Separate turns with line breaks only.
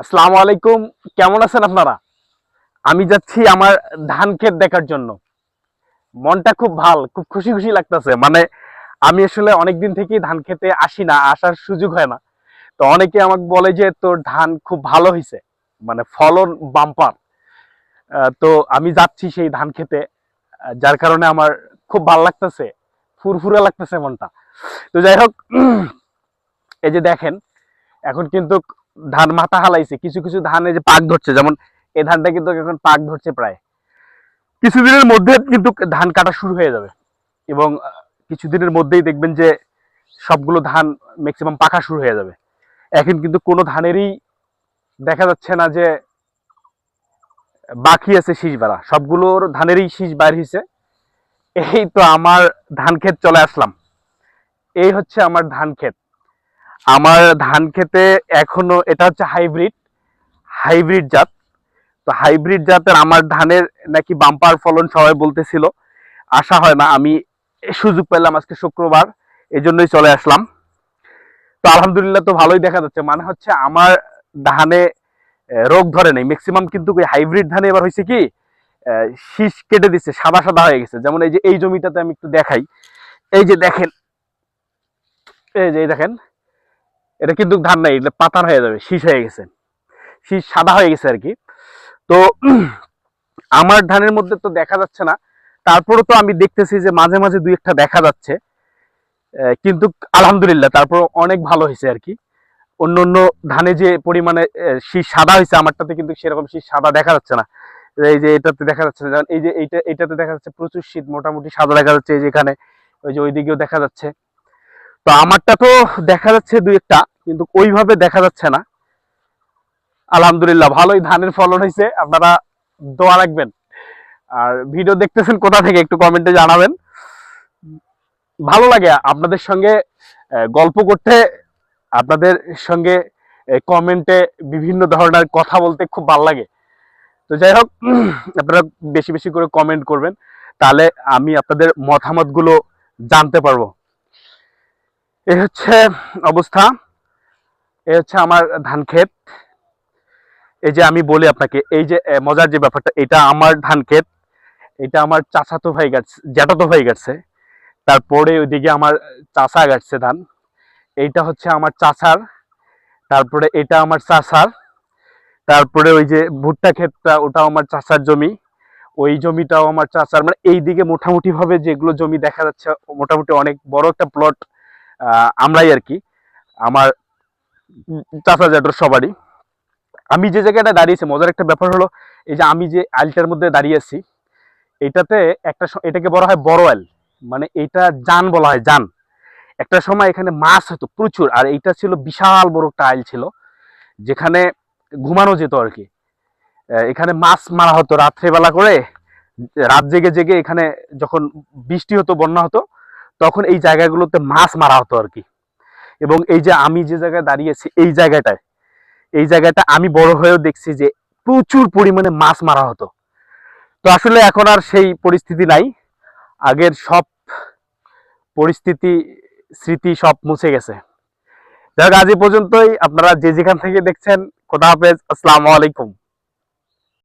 আসসালামু আলাইকুম। কেমন আছেন আপনারা? আমি যাচ্ছি আমার ধান ক্ষেত দেখার জন্য। মনটা খুব খুব খুশি খুশি লাগতেছে। মানে আমি আসলে অনেকদিন থেকেই ধান খেতে আসি না, আসার সুযোগ হয় না। তো অনেকে আমাকে বলে যে তোর ধান খুব ভালো হয়েছে, মানে ফলন বাম্পার। তো আমি যাচ্ছি সেই ধান খেতে, যার কারণে আমার খুব ভালো লাগতেছে, ফুরফুরে লাগতেছে মনটা। তো যাই হোক, এই যে দেখেন এখন কিন্তু ধান মাথা হালাইছে, কিছু কিছু ধান এই যে পাক ধরছে, যেমন এই ধানটা কিন্তু এখন পাক ধরছে প্রায়। কিছুদিনের মধ্যে কিন্তু ধান কাটা শুরু হয়ে যাবে এবং কিছুদিনের মধ্যেই দেখবেন যে সবগুলো ধান ম্যাক্সিমাম পাকা শুরু হয়ে যাবে। এখন কিন্তু কোনো ধানেরই দেখা যাচ্ছে না যে বাকি আছে শীষ বাড়া, সবগুলোর ধানেরই শীষ বাইর হয়েছে। এই তো আমার ধান ক্ষেত চলে আসলাম। এই হচ্ছে আমার ধান ক্ষেত। আমার ধান ক্ষেতে এখনো এটা হচ্ছে হাইব্রিড হাইব্রিড জাত। তো হাইব্রিড জাতের আমার ধানের নাকি বাম্পার ফলন সবাই বলতেছিল। আশা হয় না, আমি সুযোগ পেলাম আজকে শুক্রবার, এই জন্যই চলে আসলাম। তো আলহামদুলিল্লাহ, তো ভালোই দেখা যাচ্ছে। মানে হচ্ছে আমার ধানে রোগ ধরে নেই ম্যাক্সিমাম, কিন্তু হাইব্রিড ধানে এবার হয়েছে কি শীষ কেটে দিচ্ছে, সাদা সাদা হয়ে গেছে। যেমন এই যে এই জমিটাতে আমি একটু দেখাই, এই যে দেখেন, এই যে দেখেন, এটা কিন্তু ধান নাই, এটা পাতার হয়ে যাবে, শীষ হয়ে গেছে, শীষ সাদা হয়ে গেছে আর কি। তো আমার ধানের মধ্যে তো দেখা যাচ্ছে না, তারপরে তো আমি দেখতেছি যে মাঝে মাঝে দুই একটা দেখা যাচ্ছে। কিন্তু আলহামদুলিল্লাহ তারপর অনেক ভালো হয়েছে আর কি। অন্য অন্য ধানে যে পরিমাণে শীষ সাদা হয়েছে, আমারটাতে কিন্তু সেরকম শীষ সাদা দেখা যাচ্ছে না। এই যে এটাতে দেখা যাচ্ছে, যেমন এই যে এইটাতে দেখা যাচ্ছে প্রচুর শীত, মোটামুটি সাদা দেখা যাচ্ছে। এই যে এখানে, ওই যে ওইদিকেও দেখা যাচ্ছে। তো আমারটা তো দেখা যাচ্ছে দুই একটা, কিন্তু ওইভাবে দেখা যাচ্ছে না। আলহামদুলিল্লাহ ভালোই ধানের ফলন হয়েছে। আপনারা দোয়া রাখবেন। আর ভিডিও দেখতেছেন কোথা থেকে একটু কমেন্টে জানাবেন। ভালো লাগে আপনাদের সঙ্গে গল্প করতে, আপনাদের সঙ্গে কমেন্টে বিভিন্ন ধরনের কথা বলতে খুব ভালো লাগে। তো যাই হোক, আপনারা বেশি বেশি করে কমেন্ট করবেন, তাহলে আমি আপনাদের মতামত গুলো জানতে পারবো। এই হচ্ছে অবস্থা। এই হচ্ছে আমার ধান ক্ষেত। এই যে আমি বলি আপনাকে, এই যে মজার যে ব্যাপারটা, এটা আমার ধান ক্ষেত, এটা আমার চাচাতো ভাই গাছ, জ্যাঠাতো ভাই গাছে। তারপরে ওইদিকে আমার চাচা গাছছে ধান। এইটা হচ্ছে আমার চাচার, তারপরে এটা আমার চাচার, তারপরে ওই যে ভুট্টা ক্ষেতটা, ওটাও আমার চাচার জমি, ওই জমিটাও আমার চাচার। মানে এইদিকে মোটামুটি ভাবে যেগুলো জমি দেখা যাচ্ছে, মোটামুটি অনেক বড় একটা প্লট আমরাই আর কি, আমার চাচা জ্যাঠোর সবারই। আমি যে জায়গাটা দাঁড়িয়েছি, মজার একটা ব্যাপার হলো, এই যে আমি যে আইলটার মধ্যে দাঁড়িয়ে আছি, এটাতে এটাকে বলা হয় বড় আইল। মানে এটা জান বলা হয়, জান। একটা সময় এখানে মাছ হতো প্রচুর, আর এইটা ছিল বিশাল বড় একটা আইল ছিল, যেখানে ঘুমানো যেত আর কি। এখানে মাছ মারা হতো রাত্রেবেলা করে, রাত জেগে জেগে। এখানে যখন বৃষ্টি হতো, বন্যা হতো, তখন এই জায়গাগুলোতে মাছ মারা হতো আর কি। এবং এই যে আমি যে জায়গায় দাঁড়িয়েছি, এই জায়গাটা আমি বড় হয়েও দেখছি যে প্রচুর পরিমাণে মাছ মারা হতো। তো আসলে এখন আর সেই পরিস্থিতি নাই। আগের সব পরিস্থিতি, স্মৃতি সব মুছে গেছে। যাই হোক, আজ এই পর্যন্তই। আপনারা যে যেখান থেকে দেখছেন, খোদা হাফেজ, আসসালামু আলাইকুম।